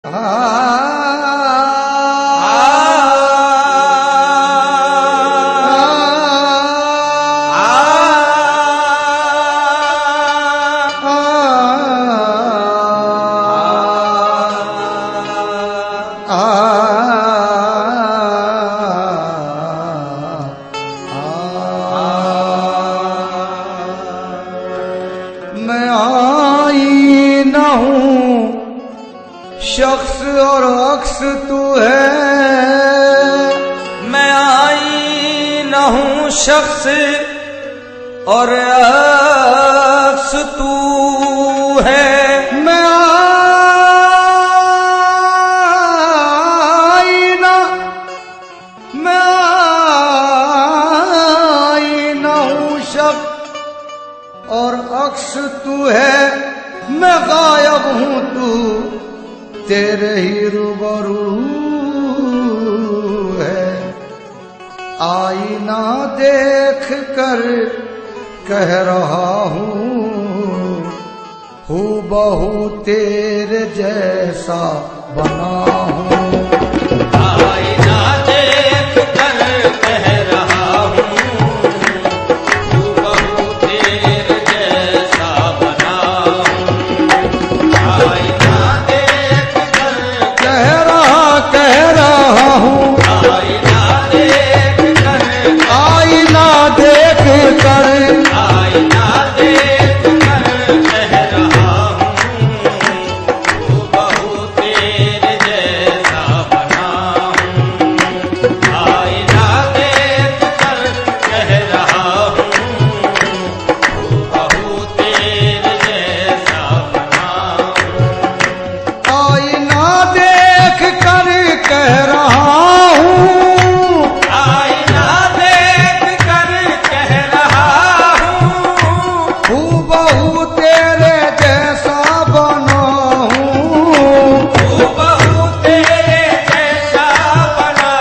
मैं आईना हूँ शख्स और अक्स तू है। मैं आईना हूँ शख्स और अक्स तू है। मैं आईना हूँ शख्स और अक्स तू है। मैं गायब हूँ तू तेरे ही रूबरू है। आईना देख कर कह रहा हूँ हूबहू तेरे जैसा बना हूँ। आईना देख कर कह रहा हूँ हूबहू तेरे जैसा बना हूँ। आईना देख कर कह रहा हूँ आईना देख कर आईना देख कर आईना देख कर कह रहा हूँ हूबहू तेरे जैसा बना हूँ। आईना देख कर कह रहा हूँ हूबहू तेरे जैसा बना हूँ। आईना देख कर कह रहा हूँ आईना देख कर कह रहा हूँ हूबहू तेरे जैसा बना हूँ। हूबहू तेरे जैसा बना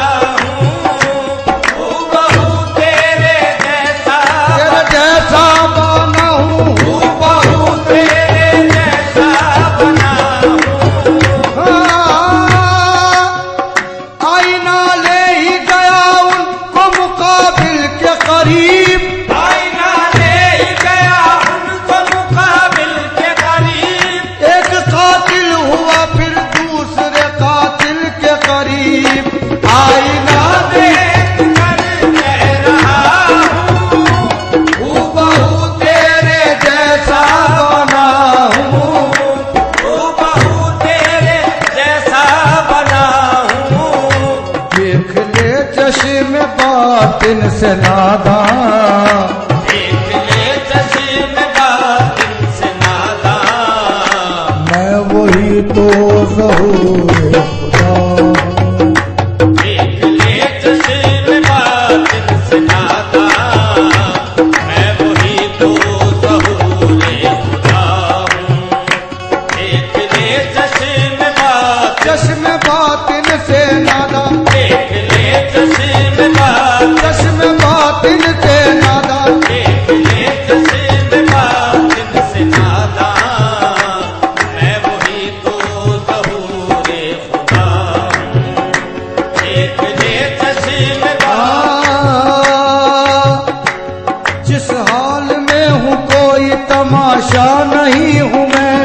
हूँ। हूबहू तेरे जैसा बना हूँ। हूबहू तेरे जैसा बना हूँ। आईना ले ही गया उनको मुकाबिल के करीब। आईना ले गया उनको मुकाबिल के करीब। एक कातिल हुआ फिर दूसरे कातिल के करीब। आईना देख कर कह रहा हूँ हूबहू तेरे जैसा बना हूँ। हूबहू तेरे जैसा बना हूँ। देख ले चश्मे बातिन से नादा देख ले चश्मे बातिन से नादा। मैं वही तो ज़हूर खुदा हूँ। देख ले चश्मे बातिन से नादा। मैं वही तो ज़हूर खुदा हूँ। देख ले चश्मे चश्मे बातिन से नादा देख ले चश्मे बातिन से नादा। देख ले चश्मे बातिन से नादा। मैं वही तो ज़हूर खुदा हूँ। देख ले चश्मे जिस हाल में हूँ कोई तमाशा नहीं हूँ मैं।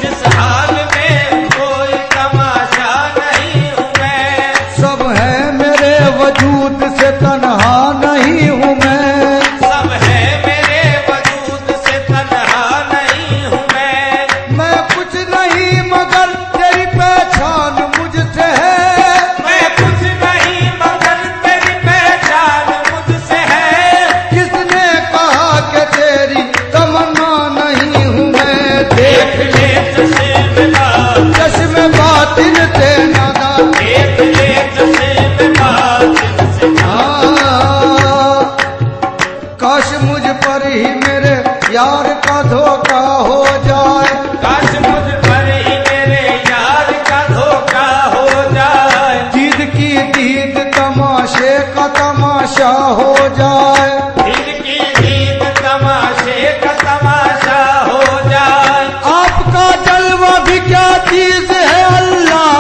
जिस हाल में कोई तमाशा नहीं हूँ मैं। सब है मेरे वजूद से तन्हा नहीं हूँ मैं। सब है मेरे वजूद से तन्हा नहीं हूँ मैं कुछ नहीं मगर तेरी पहचान मुझसे है। मैं कुछ नहीं मगर तेरी पहचान मुझसे है। किसने कहा कि तेरी तमन्ना नहीं हूँ मैं। देख ले चश्मे बातिन से नादा। देख ले चश्मे बातिन से काश मुझ पर ही मेरे यार का धोखा हो जाए। काश मुझ पर ही मेरे यार का धोखा हो जाए। दीद की दीद तमाशे का तमाशा हो जाए। दिल की दीद तमाशे का तमाशा हो जाए। आपका जलवा भी क्या चीज है अल्लाह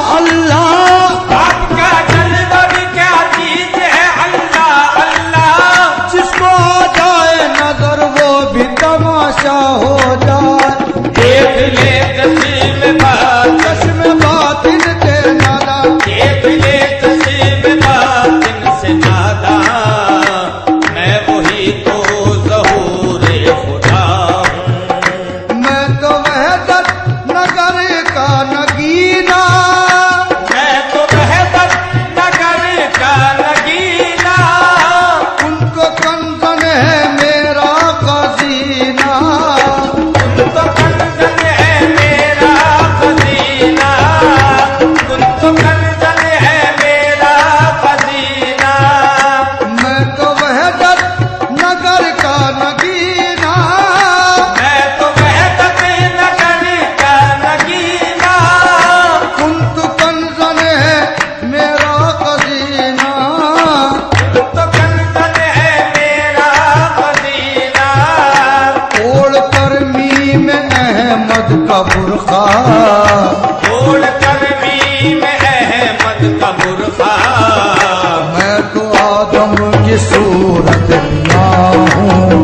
की सूरत लिया हूँ।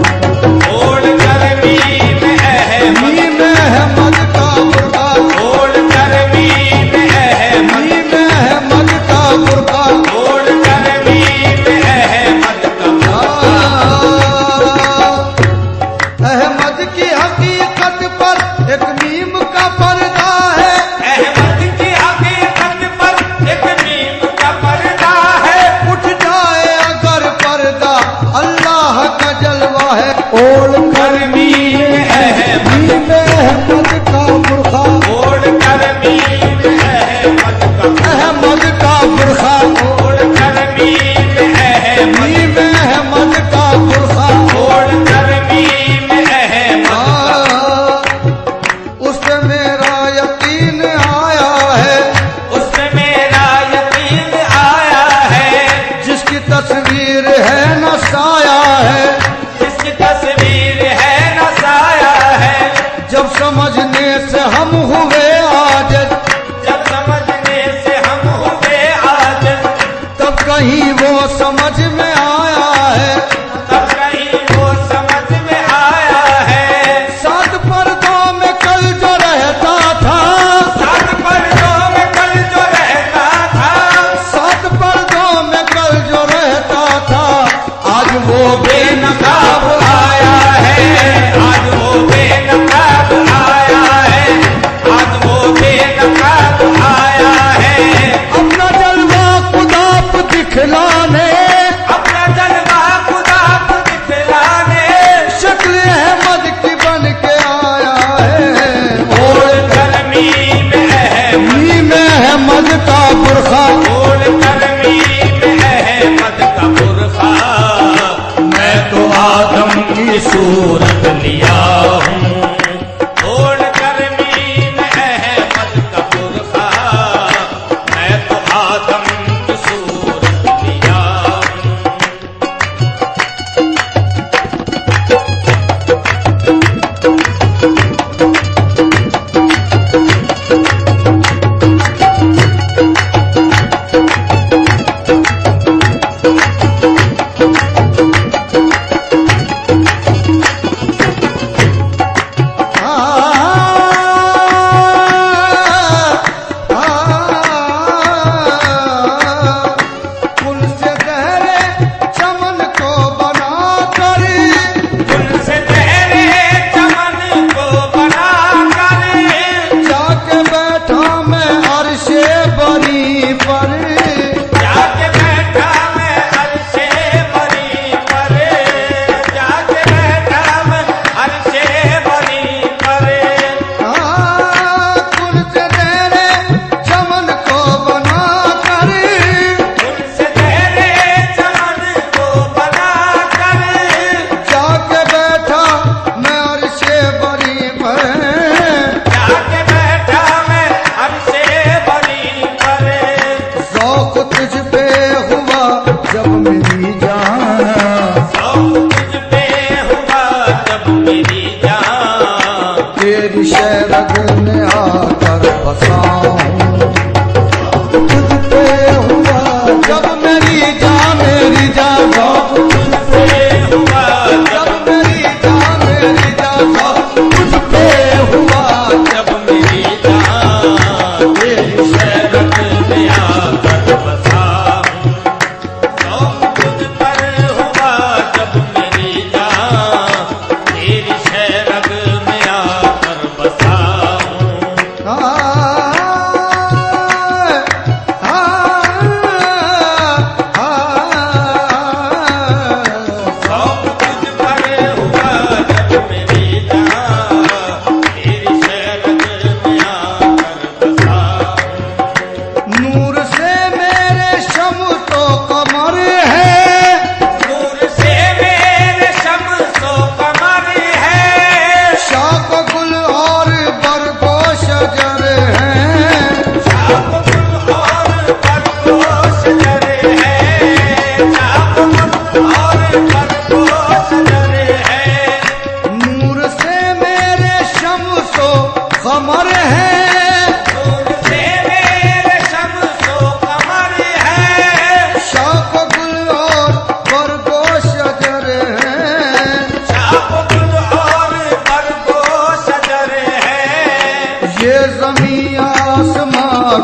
ओढ़ कर मीम अहमद, मीम अहमद का बुर्का, ओढ़ कर मीम अहमद, मीम अहमद का बुर्का, ओढ़ कर मीम अहमद का अहमद की हकीकत पर एक मीम का पर्दा है। अहमद की हकीकत पर एक मीम का पर्दा है। उठ जाए अगर पर्दा अल्लाह का जलवा है। ओढ़ कर मीम अहमद, मीम अहमद का बुर्का, ओढ़ कर मीम अहमद का, अहमद का बुर्का, ओढ़ कर मीम अहमद, मीम अहमद का बुर्का। ओढ़ कर मीम अहमद, उससे मेरा यकीन आया है, उसमें मेरा यकीन आया है। जिसकी तस्वीर है न साया है। इसकी तस्वीर है न साया है। जब समझने से हम हुए आजिज़, जब समझने से हम हुए आजिज़, तब कहीं वो समझ में आया है। तब कहीं वो समझ में आया है। सात पर्दों में कल जो रहता था, सात पर्दों में कल जो रहता था, सात पर्दों में कल जो रहता था, आज वो बेनकाब आया है। आज वो बेनकाब आया है। आज वो बेनकाब आया है। अपना जलवा खुदाप दिखलाने, अपना जलवा खुदा को दिखलाने, शक्ल अहमद की बन के आया है। ओढ़ कर मीम अहमद, मीम अहमद का बुर्का, ओढ़ कर मीम अहमद का बुर्का। मैं तो आदम की सूरत लिया हूँ। ओढ़ कर मीम अहमद का बुर्का। मैं तो आदम की सूरत लिया हूँ।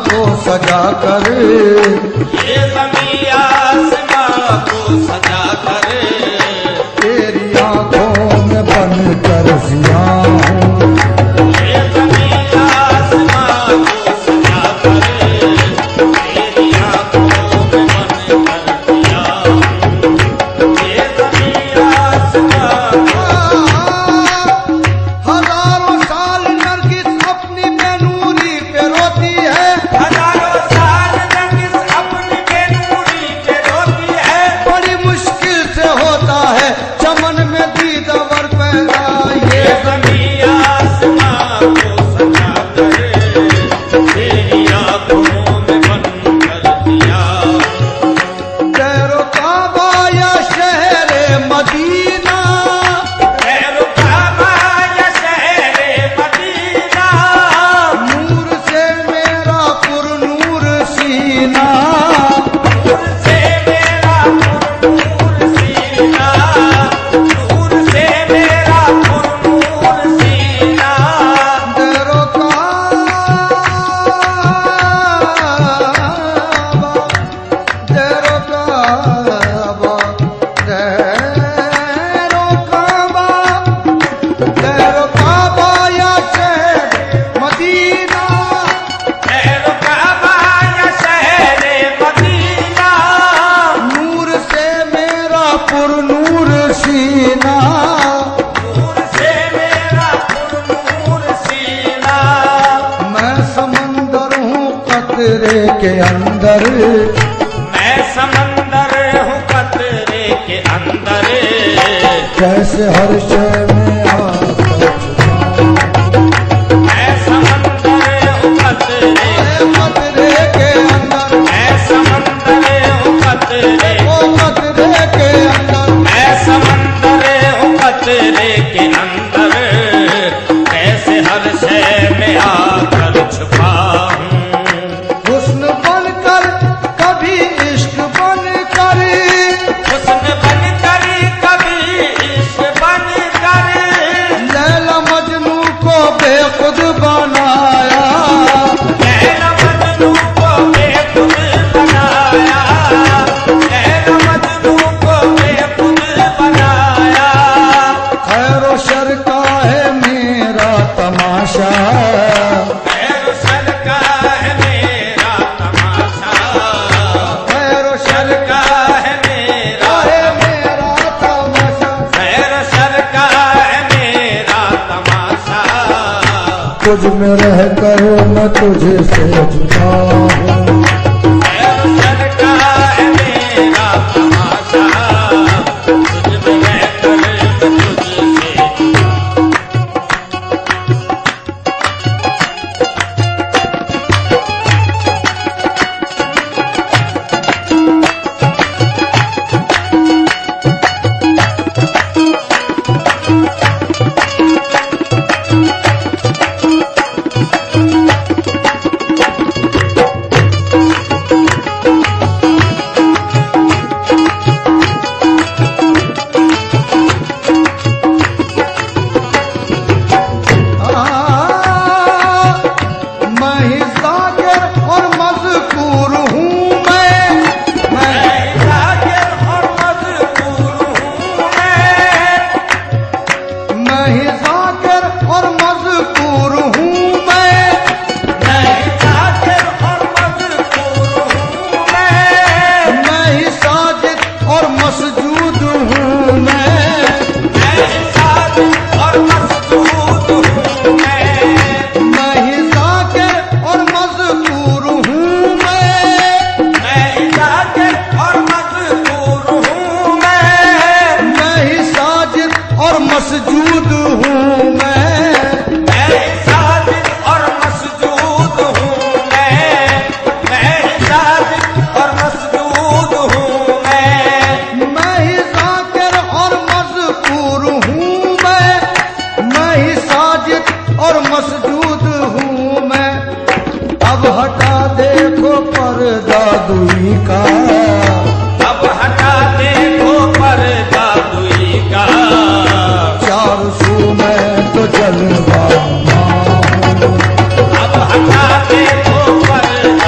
को सजा कर, ये ज़मीं आसमां को सजा कर, तेरी आंखों में बन कर जिया हूँ। ये ज़मीं आसमां को सजा कर, तेरी आंखों में बन कर जिया हूँ। ये ज़मीं आसमां हजारों साल नरगिस अपनी बेनूरी पे रोती है, हजारों साल नरगिस अपनी बेनूरी पे रोती है, बड़ी मुश्किल से होता है चमन में दीदावर पैदा। ये ज़मीं आसमां को सजा कर, तेरी आंखों में बन कर दिया। कैरो काबा या शहरे मदीना, खैर काबा या शहरे मदीना, नूर से मेरा पुरनूर सीना, नूर से मेरा पुरनूर सीना, नूर से मेरा पुरनूर सीना। कैरो काबा, कैरो काबा, कैरो काबा, कैरो काबा या शहरे मदीना, खैर काबा या शहरे मदीना, नूर से मेरा पुरनूर सीना, नूर से मेरा पुरनूर सीना। मैं समंदर हूँ कतरे के अंदर, मैं समंदर हूँ कतरे के अंदर, कैसे हर शय में आकर मैं समंदर हूँ कतरे, कतरे के अंदर, मैं समंदर हूँ कतरे, ओ कतरे के अंदर, मैं समंदर हूँ कतरे के अंदर, कैसे हर शय में आकर छुपा हूँ। हुस्न बनकर कभी इश्क बनकर, हुस्न बनकर कभी इश्क बनकर, लैला मजनू को बेखुद बनाया, लैला मजनू को बेखुद बनाया, लैला मजनू को बेखुद बनाया। खैरो शर का है मेरा तमाशा, खैर शर का है मेरा तमाशा, खैरो शर शर का है मेरा, है मेरा तमाशा, खैर शर का है मेरा तमाशा। तुझ में रह कर मैं तुझे से जुदा हूँ, खैर शर का है मेरा तमाशा, तुझ में रहकर मैं तुझसे मैं ही जाकिर और मज़कूर हूँ मैं जाकिर और मज़कूर हूँ मैं ही जाकिर और मज़कूर हूँ मैं जाकिर और मज़कूर हूँ मैं ही साजिद और मसजूद हूँ मैं साजिद और मसजूद हूँ मैं ही जाकिर और मज़कूर हूँ मैं जाकिर और मज़कूर हूँ मैं ही साजिद और मसजूद हूँ मैं साजिद और मसजूद हूँ मैं साजिद और मसजूद हूँ मैं ही जाकिर और मज़कूर हूँ मैं ही साजिद और मसजूद हूँ मैं। अब हटा देखो पर्दा दुई का, अब हटा देखो पर्दा दुई का, चार सू में तो जलवा हूँ। अब हटा देखो पर्दा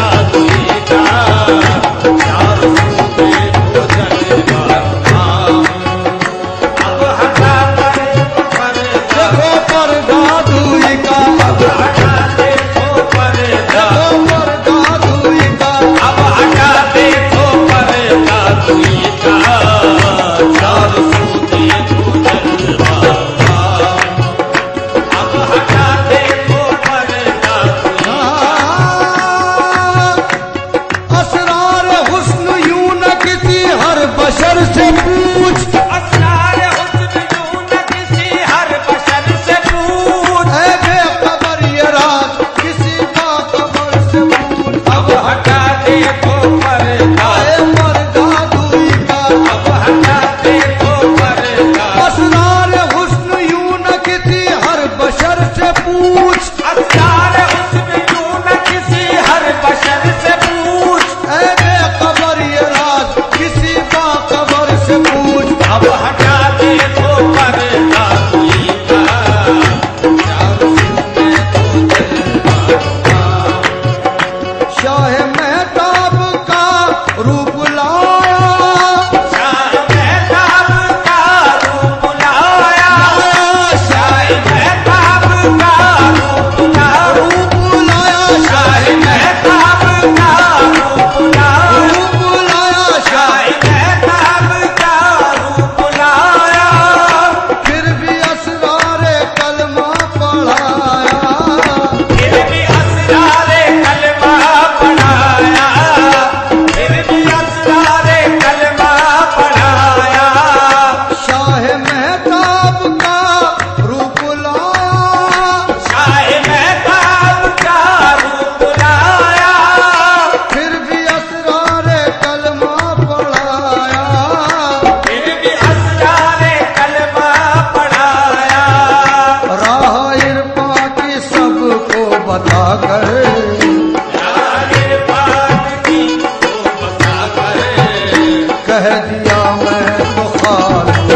कह दिया मैं तो खालू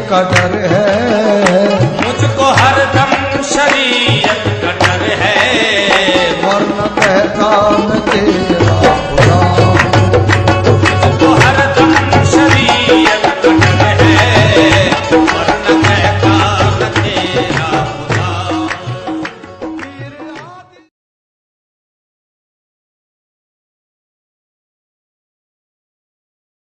का डर है, मुझको हरदम शरीयत का डर है, वरना कहता मैं तेरे